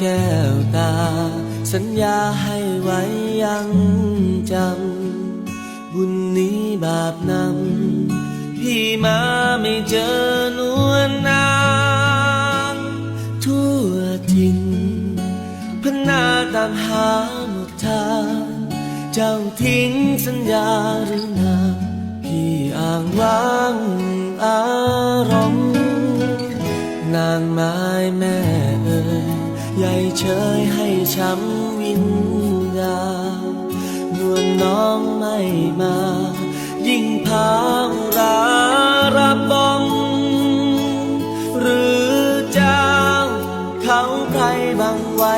ก้วตาสัญญาให้ไว้ยังจำบุญนี้บาปนำพี่มาไม่เจอนวลนางทั่วทินพนาตามหาหมดทางเจ้าทิ้งสัญญาหรือนางพี่อ้างว้างอารมณ์นางไม้แม่เอ่ยใหญ่เชยให้ช้ำวิญญาณนวลน้องไม่มายิ่งพาราระบมหรือเจ้าเขาใครบังไว้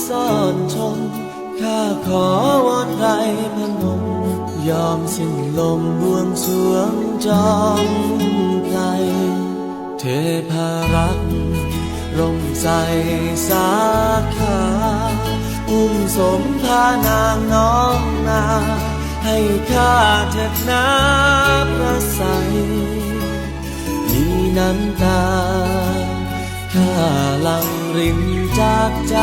ซ่อนชมข้าขอวอนไพรพนมยอมสิ้นลมบวงสรวงจอมไพรเทพารักษ์ร่มใสสาขาอุ้มสมพานางน้องนาให้ข้าเถิดน้ำพระใสมีน้ำตาข้าหลั่งรินจากใจ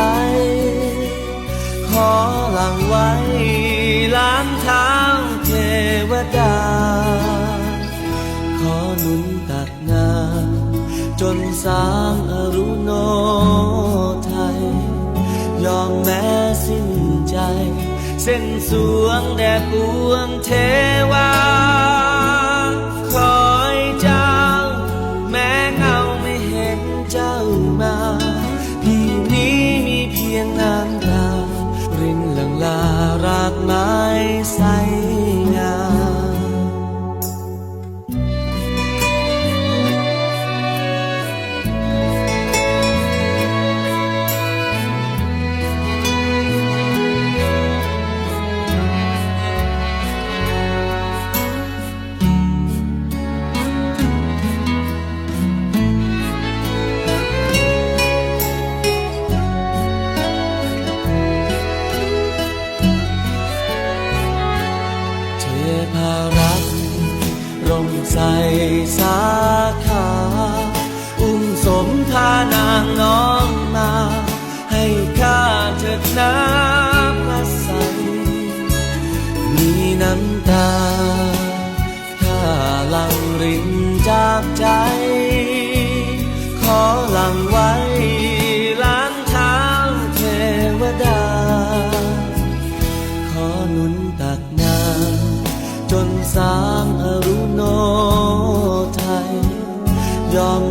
ขอหลั่งไว้ล้างเท้าเทวดาขอหนุนตักน้ำจนสางอรุโนไทยยอมแม้สิ้นใจเส้นสวงแด่ปวงเทวาคอยเจ้าแม้เงาไม่เห็นเจ้ามาพี่นี้มีเพียงน้ำตารินหลั่งลารากไม้ใสงามพารักร่มใสสาขาอุ้มสมพานางน้องมาให้ข้าเถิดน้ำพระใสมีน้ำตาข้าหลั่งรินจากใจขอหลั่งไว้ล้างเท้าเทวดาขอหนุนตักน้ำจนสางอรุโนไทยยอม